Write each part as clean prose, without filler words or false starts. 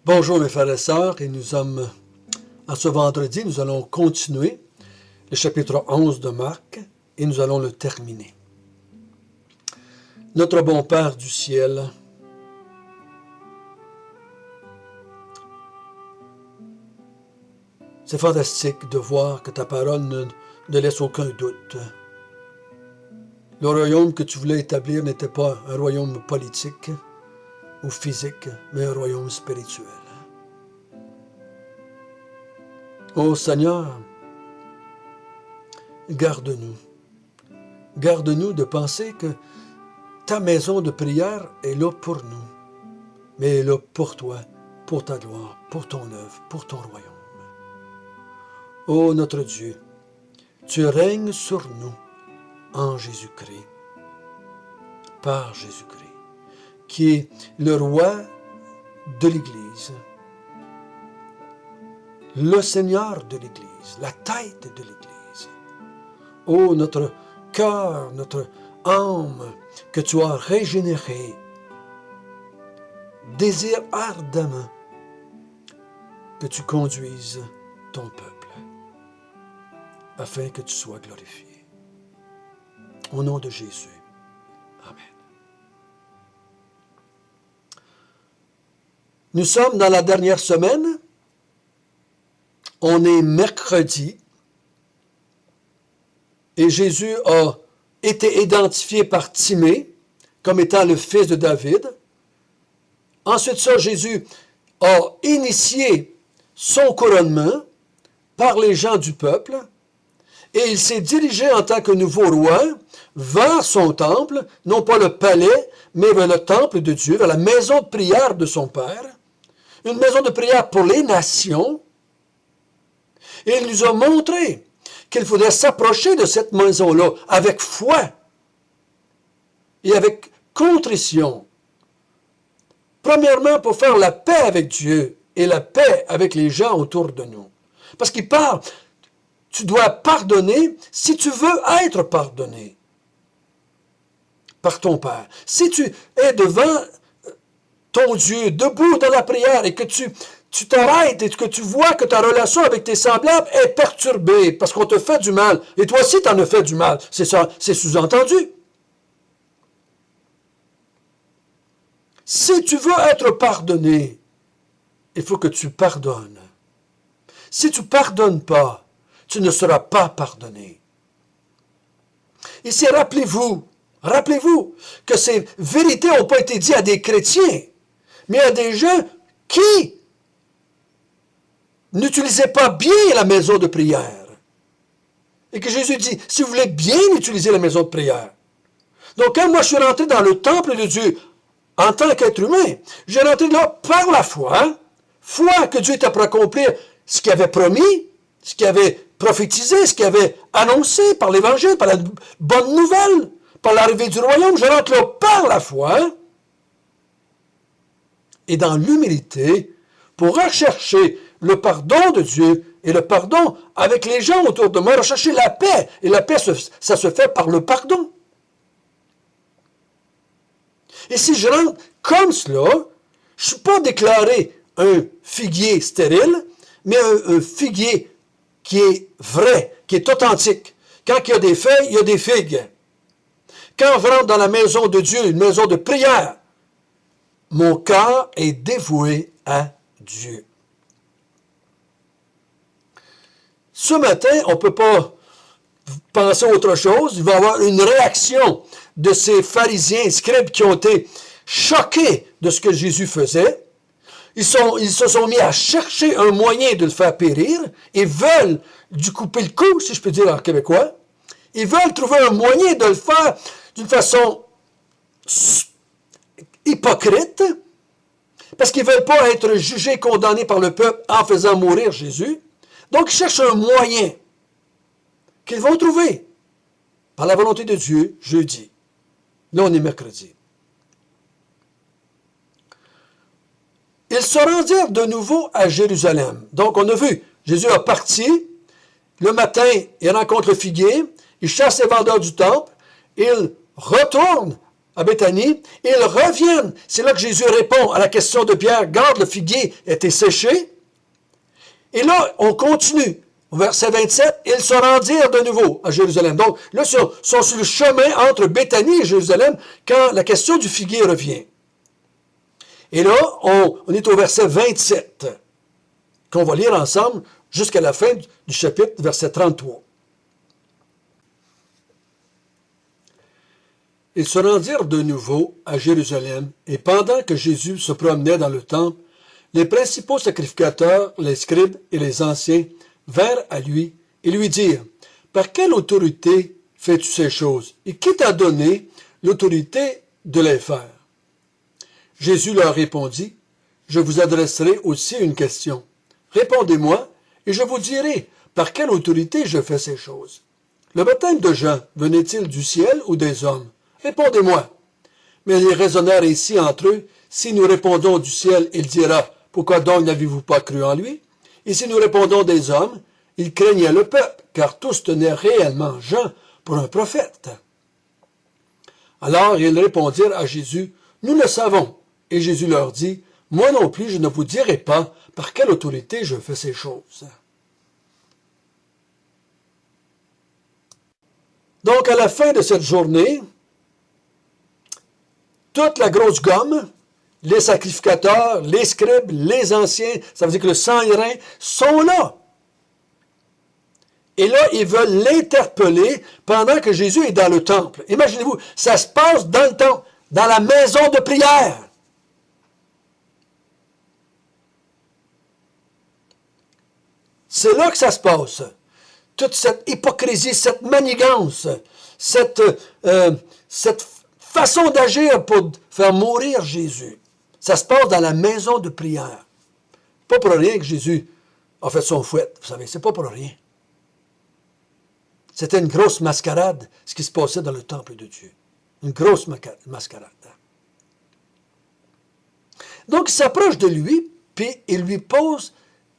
Bonjour mes frères et sœurs, et nous sommes, en ce vendredi, nous allons continuer le chapitre 11 de Marc, et nous allons le terminer. Notre bon Père du ciel, c'est fantastique de voir que ta parole ne laisse aucun doute. Le royaume que tu voulais établir n'était pas un royaume politique ou physique, mais un royaume spirituel. Ô Seigneur, garde-nous. Garde-nous de penser que ta maison de prière est là pour nous, mais elle est là pour toi, pour ta gloire, pour ton œuvre, pour ton royaume. Ô notre Dieu, tu règnes sur nous en Jésus-Christ, par Jésus-Christ, qui est le roi de l'Église, le Seigneur de l'Église, la tête de l'Église. Ô notre cœur, notre âme que tu as régénérée, désire ardemment que tu conduises ton peuple, afin que tu sois glorifié. Au nom de Jésus. Amen. Nous sommes dans la dernière semaine. On est mercredi. Et Jésus a été identifié par Timée comme étant le fils de David. Ensuite ça, Jésus a initié son couronnement par les gens du peuple. Et il s'est dirigé en tant que nouveau roi vers son temple, non pas le palais, mais vers le temple de Dieu, vers la maison de prière de son Père, une maison de prière pour les nations. Et il nous a montré qu'il faudrait s'approcher de cette maison-là avec foi et avec contrition. Premièrement, pour faire la paix avec Dieu et la paix avec les gens autour de nous. Parce qu'il parle, tu dois pardonner si tu veux être pardonné par ton Père. Si tu es devant ton Dieu, debout dans la prière, et que tu t'arrêtes et que tu vois que ta relation avec tes semblables est perturbée parce qu'on te fait du mal, et toi aussi t'en as fait du mal, c'est ça, c'est sous-entendu. Si tu veux être pardonné, il faut que tu pardonnes. Si tu ne pardonnes pas, tu ne seras pas pardonné. Ici, rappelez-vous que ces vérités n'ont pas été dites à des chrétiens, mais à des gens qui n'utilisaient pas bien la maison de prière. Et que Jésus dit, si vous voulez bien utiliser la maison de prière. Donc, quand moi je suis rentré dans le temple de Dieu, en tant qu'être humain, j'ai rentré là par la foi, foi que Dieu était pour accomplir ce qu'il avait promis, ce qu'il avait prophétisé, ce qu'il avait annoncé par l'Évangile, par la bonne nouvelle, par l'arrivée du royaume. Je rentre là par la foi et dans l'humilité pour rechercher le pardon de Dieu et le pardon avec les gens autour de moi, rechercher la paix. Et la paix, ça se fait par le pardon. Et si je rentre comme cela, je ne suis pas déclaré un figuier stérile, mais un figuier qui est vrai, qui est authentique. Quand il y a des feuilles, il y a des figues. Quand je rentre dans la maison de Dieu, une maison de prière, mon cœur est dévoué à Dieu. Ce matin, on ne peut pas penser à autre chose. Il va y avoir une réaction de ces pharisiens et scribes qui ont été choqués de ce que Jésus faisait. Ils se sont mis à chercher un moyen de le faire périr et veulent lui couper le cou, si je peux dire en québécois. Ils veulent trouver un moyen de le faire d'une façon hypocrite, parce qu'ils ne veulent pas être jugés, condamnés par le peuple en faisant mourir Jésus. Donc, ils cherchent un moyen qu'ils vont trouver par la volonté de Dieu jeudi. Là, on est mercredi. Ils se rendirent de nouveau à Jérusalem. Donc, on a vu, Jésus a parti. Le matin, il rencontre le figuier. Il chasse les vendeurs du temple. Il retourne à Béthanie, et ils reviennent. C'est là que Jésus répond à la question de Pierre, « Garde, le figuier était séché. » Et là, on continue. Au verset 27, ils se rendirent de nouveau à Jérusalem. Donc, là, ils sont sur le chemin entre Béthanie et Jérusalem quand la question du figuier revient. Et là, on est au verset 27, qu'on va lire ensemble jusqu'à la fin du chapitre, verset 33. Ils se rendirent de nouveau à Jérusalem, et pendant que Jésus se promenait dans le temple, les principaux sacrificateurs, les scribes et les anciens vinrent à lui et lui dirent, « Par quelle autorité fais-tu ces choses? Et qui t'a donné l'autorité de les faire? » Jésus leur répondit, « Je vous adresserai aussi une question. Répondez-moi, et je vous dirai par quelle autorité je fais ces choses. Le baptême de Jean venait-il du ciel ou des hommes? Répondez-moi. » Mais ils raisonnèrent ici entre eux, « Si nous répondons du ciel, il dira, pourquoi donc n'avez-vous pas cru en lui? Et si nous répondons des hommes, ils craignaient le peuple, car tous tenaient réellement Jean pour un prophète. » Alors ils répondirent à Jésus, « Nous le savons. » Et Jésus leur dit, « Moi non plus, je ne vous dirai pas par quelle autorité je fais ces choses. » Donc, à la fin de cette journée, toute la grosse gomme, les sacrificateurs, les scribes, les anciens, ça veut dire que le Sanhédrin, sont là. Et là, ils veulent l'interpeller pendant que Jésus est dans le temple. Imaginez-vous, ça se passe dans le temple, dans la maison de prière. C'est là que ça se passe. Toute cette hypocrisie, cette manigance, cette façon d'agir pour faire mourir Jésus. Ça se passe dans la maison de prière. Pas pour rien que Jésus a fait son fouet. Vous savez, c'est pas pour rien. C'était une grosse mascarade, ce qui se passait dans le temple de Dieu. Une grosse mascarade. Donc, il s'approche de lui, puis il lui pose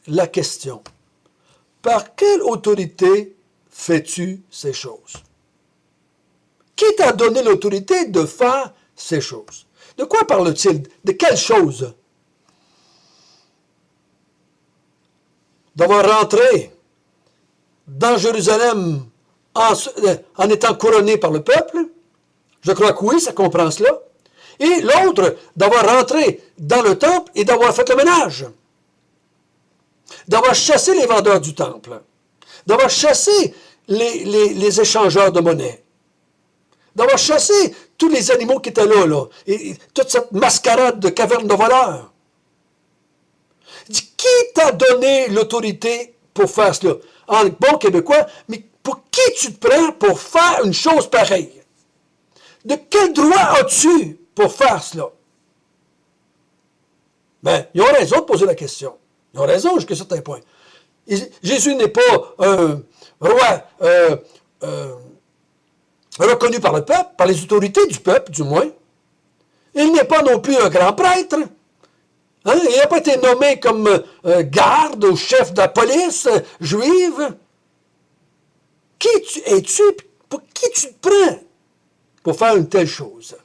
la question. Par quelle autorité fais-tu ces choses? Qui t'a donné l'autorité de faire ces choses? De quoi parle-t-il? De quelles choses? D'avoir rentré dans Jérusalem en étant couronné par le peuple? Je crois que oui, ça comprend cela. Et l'autre, d'avoir rentré dans le temple et d'avoir fait le ménage. D'avoir chassé les vendeurs du temple. D'avoir chassé les échangeurs de monnaie. D'avoir chassé tous les animaux qui étaient là. Et toute cette mascarade de caverne de voleurs. Il dit, qui t'a donné l'autorité pour faire cela? En bon québécois, mais pour qui tu te prends pour faire une chose pareille? De quel droit as-tu pour faire cela? Ben, ils ont raison de poser la question. Ils ont raison jusqu'à un certain point. Jésus n'est pas un roi reconnu par le peuple, par les autorités du peuple, du moins. Il n'est pas non plus un grand prêtre. Hein? Il n'a pas été nommé comme garde ou chef de la police juive. Qui es-tu? Pour qui tu te prends pour faire une telle chose?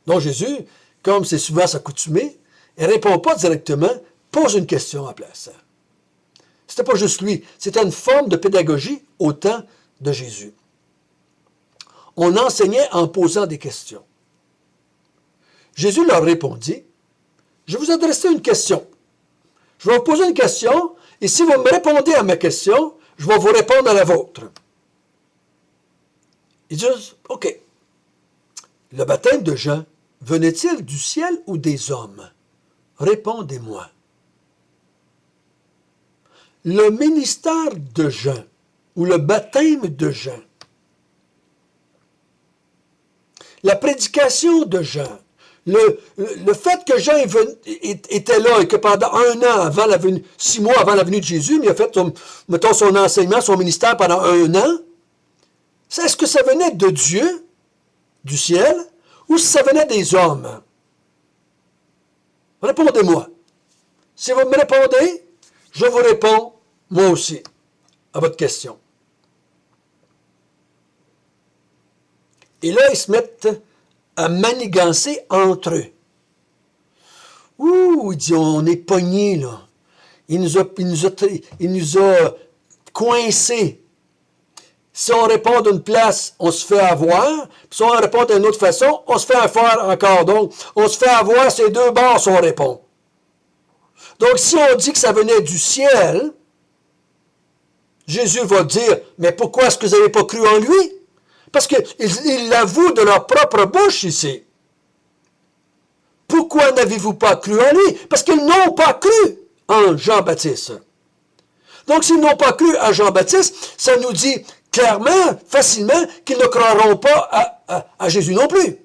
Donc Jésus, comme c'est souvent s'accoutumer, il ne répond pas directement, pose une question en place. C'était pas juste lui, c'était une forme de pédagogie au temps de Jésus. On enseignait en posant des questions. Jésus leur répondit, « Je vous adresserai une question. Je vais vous poser une question, et si vous me répondez à ma question, je vais vous répondre à la vôtre. » Ils disent, « OK. Le baptême de Jean venait-il du ciel ou des hommes? Répondez-moi. » Le ministère de Jean, ou le baptême de Jean, la prédication de Jean, le fait que Jean était là et que pendant 1 an avant la venue, 6 mois avant la venue de Jésus, il a fait, mettons, son enseignement, son ministère pendant 1 an, est-ce que ça venait de Dieu, du ciel, ou si ça venait des hommes? Répondez-moi. Si vous me répondez, je vous réponds, moi aussi, à votre question. Et là, ils se mettent à manigancer entre eux. Ouh, il dit, on est pognés, là. Il nous a coincés. Si on répond d'une place, on se fait avoir. Puis si on répond d'une autre façon, on se fait avoir encore. Donc, on se fait avoir ces deux bords si on répond. Donc, si on dit que ça venait du ciel, Jésus va dire, mais pourquoi est-ce que vous n'avez pas cru en lui? Parce qu'ils l'avouent de leur propre bouche ici. Pourquoi n'avez-vous pas cru en lui? Parce qu'ils n'ont pas cru en Jean-Baptiste. Donc, s'ils n'ont pas cru à Jean-Baptiste, ça nous dit clairement, facilement, qu'ils ne croiront pas à Jésus non plus.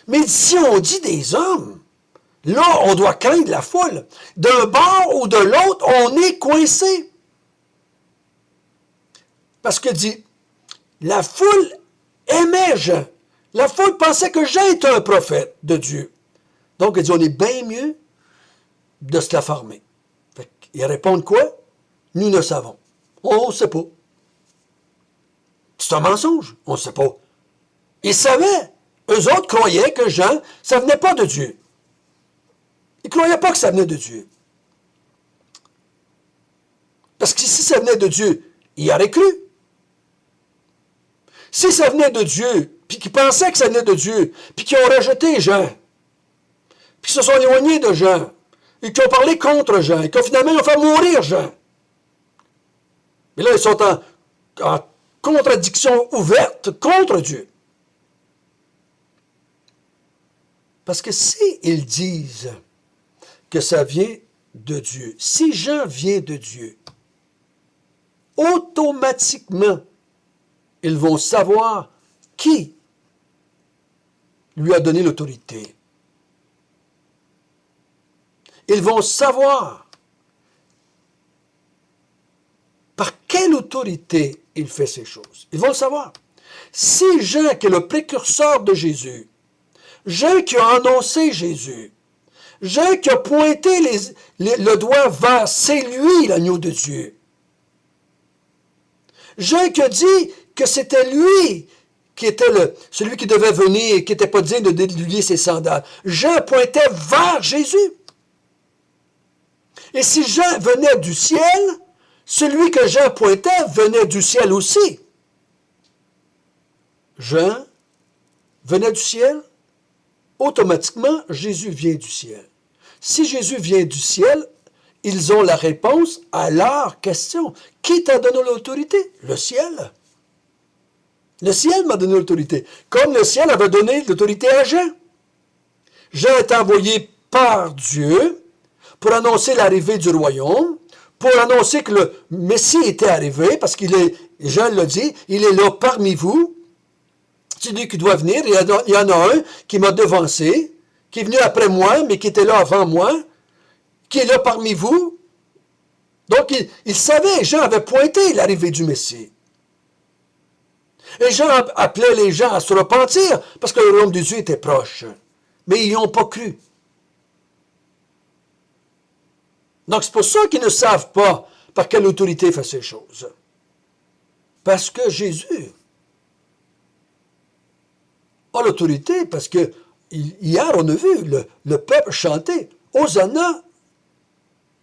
Mais si on dit des hommes, là, on doit craindre la foule. D'un bord ou de l'autre, on est coincé. Parce que dit, la foule aimait Jean. La foule pensait que Jean était un prophète de Dieu. Donc, il dit, on est bien mieux de se la former. Ils répondent quoi? Nous ne savons. On ne sait pas. C'est un mensonge. On ne sait pas. Ils savaient. Eux autres croyaient que Jean, ça ne venait pas de Dieu. Ils ne croyaient pas que ça venait de Dieu. Parce que si ça venait de Dieu, ils auraient cru. Si ça venait de Dieu, puis qu'ils pensaient que ça venait de Dieu, puis qu'ils ont rejeté Jean, puis qu'ils se sont éloignés de Jean, et qui ont parlé contre Jean, et qui finalement ont fait mourir Jean. Mais là, ils sont en contradiction ouverte contre Dieu. Parce que s'ils disent que ça vient de Dieu, si Jean vient de Dieu, automatiquement, ils vont savoir qui lui a donné l'autorité. Ils vont savoir par quelle autorité il fait ces choses. Ils vont le savoir. Si Jean, qui est le précurseur de Jésus, Jean qui a annoncé Jésus, Jean qui a pointé le doigt vers « c'est lui l'agneau de Dieu », Jean qui a dit que c'était lui qui était celui qui devait venir, qui n'était pas digne de délier ses sandales. Jean pointait vers Jésus. Et si Jean venait du ciel, celui que Jean pointait venait du ciel aussi. Jean venait du ciel, automatiquement, Jésus vient du ciel. Si Jésus vient du ciel, ils ont la réponse à leur question. Qui t'a donné l'autorité? Le ciel. Le ciel m'a donné l'autorité. Comme le ciel avait donné l'autorité à Jean. Jean est envoyé par Dieu pour annoncer l'arrivée du royaume, pour annoncer que le Messie était arrivé, parce qu'il est, Jean l'a dit, il est là parmi vous. C'est lui qui doit venir. Il y en a un qui m'a devancé, qui est venu après moi, mais qui était là avant moi, qui est là parmi vous. Donc, il savait, Jean avait pointé l'arrivée du Messie. Et Jean appelait les gens à se repentir, parce que le royaume de Dieu était proche. Mais ils n'y ont pas cru. Donc, c'est pour ça qu'ils ne savent pas par quelle autorité il fait ces choses. Parce que Jésus a l'autorité, parce que hier, on a vu le peuple chanter « Hosanna,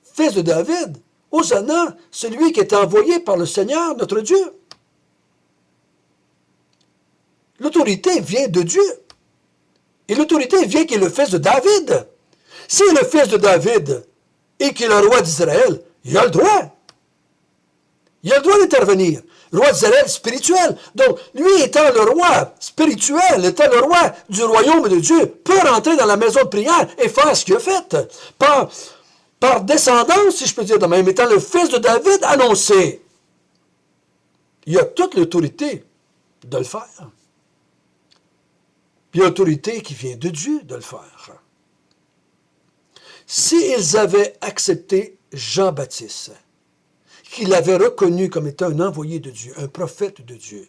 fils de David, Hosanna, celui qui est envoyé par le Seigneur, notre Dieu. » L'autorité vient de Dieu. Et l'autorité vient qu'il est le fils de David. S'il est le fils de David et qu'il est le roi d'Israël, il a le droit. Il a le droit d'intervenir. Le roi d'Israël spirituel. Donc, lui étant le roi spirituel, étant le roi du royaume de Dieu, peut rentrer dans la maison de prière et faire ce qu'il a fait. Par descendance, si je peux dire de même, étant le fils de David annoncé. Il a toute l'autorité de le faire. Puis l'autorité qui vient de Dieu de le faire. S'ils avaient accepté Jean-Baptiste, qu'il avait reconnu comme étant un envoyé de Dieu, un prophète de Dieu,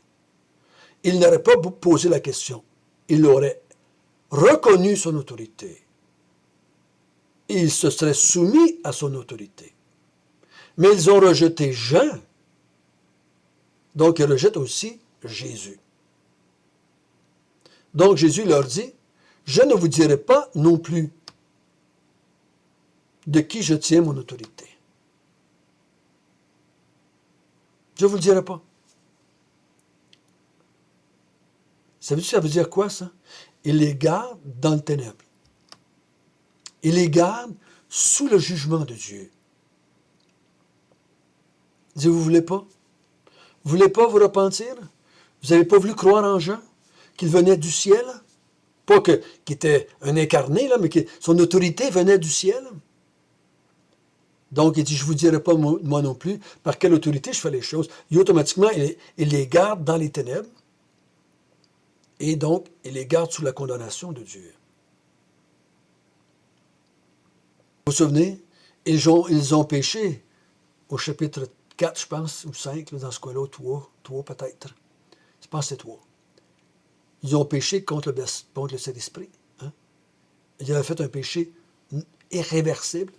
il n'aurait pas posé la question. Il aurait reconnu son autorité. Et il se serait soumis à son autorité. Mais ils ont rejeté Jean, donc ils rejettent aussi Jésus. Donc Jésus leur dit, je ne vous dirai pas non plus de qui je tiens mon autorité. Je ne vous le dirai pas. Ça veut dire quoi, ça? Il les garde dans le ténèbre. Il les garde sous le jugement de Dieu. Il dit, vous ne voulez pas? Vous ne voulez pas vous repentir? Vous n'avez pas voulu croire en Jean? Qu'il venait du ciel? Pas qu'il était un incarné, là, mais que son autorité venait du ciel. Donc, il dit, je ne vous dirai pas moi non plus par quelle autorité je fais les choses. Et automatiquement, il les garde dans les ténèbres. Et donc, il les garde sous la condamnation de Dieu. Vous vous souvenez, ils ont péché au chapitre 4, je pense, ou 5, là, dans ce coin-là, 3 peut-être. Je pense que c'est 3. Ils ont péché contre le Saint-Esprit. Hein? Ils avaient fait un péché irréversible,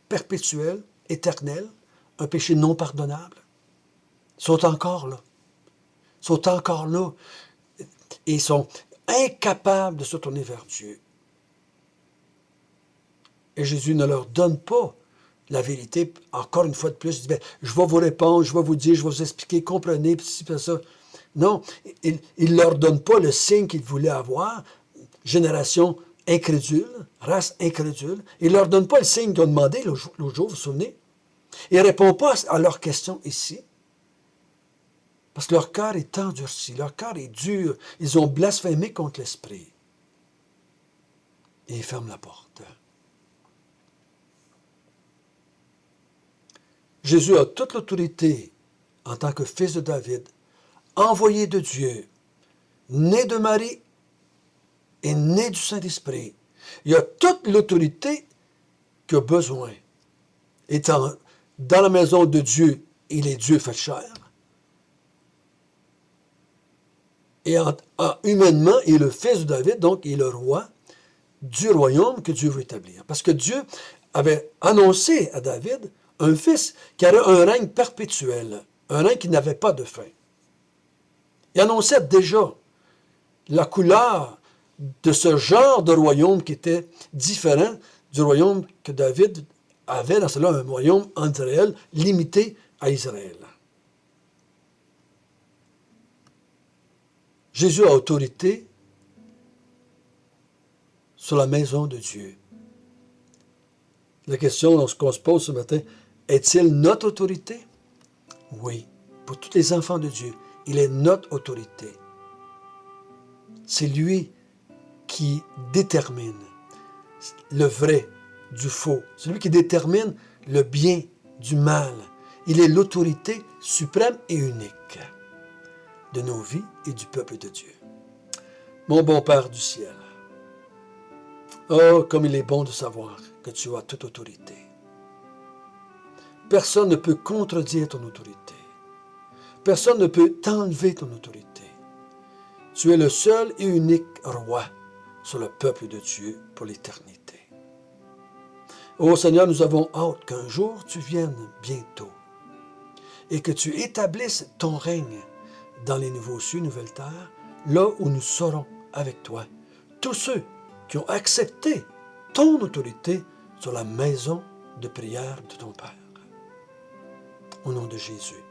perpétuel, éternel, un péché non pardonnable. Ils sont encore là. Ils sont encore là. Et ils sont incapables de se tourner vers Dieu. Et Jésus ne leur donne pas la vérité, encore une fois de plus. Il dit, ben, je vais vous répondre, je vais vous dire, je vais vous expliquer, comprenez, puis ci, puis ça. Non, il ne leur donne pas le signe qu'ils voulaient avoir, génération incrédule, race incrédule. Il ne leur donne pas le signe qu'ils ont demandé l'autre jour, vous vous souvenez? Il ne répond pas à leurs questions ici. Parce que leur cœur est endurci, leur cœur est dur. Ils ont blasphémé contre l'Esprit. Et ils ferment la porte. Jésus a toute l'autorité en tant que fils de David, envoyé de Dieu, né de Marie et né du Saint-Esprit. Il a toute l'autorité qu'il a besoin. Étant dans la maison de Dieu, il est Dieu fait chair. Et humainement, il est le fils de David, donc il est le roi du royaume que Dieu veut établir. Parce que Dieu avait annoncé à David un fils qui aurait un règne perpétuel, un règne qui n'avait pas de fin. Il annonçait déjà la couleur de ce genre de royaume qui était différent du royaume que David avait, dans cela un royaume en Israël, limité à Israël. Jésus a autorité sur la maison de Dieu. La question qu'on se pose ce matin, est-il notre autorité? Oui, pour tous les enfants de Dieu, il est notre autorité. C'est lui qui détermine le vrai du faux. C'est lui qui détermine le bien du mal. Il est l'autorité suprême et unique de nos vies et du peuple de Dieu. Mon bon Père du ciel, oh, comme il est bon de savoir que tu as toute autorité. Personne ne peut contredire ton autorité. Personne ne peut t'enlever ton autorité. Tu es le seul et unique roi sur le peuple de Dieu pour l'éternité. Ô Seigneur, nous avons hâte qu'un jour tu viennes bientôt et que tu établisses ton règne dans les nouveaux cieux, nouvelles terres, là où nous serons avec toi. Tous ceux qui ont accepté ton autorité sur la maison de prière de ton Père. Au nom de Jésus.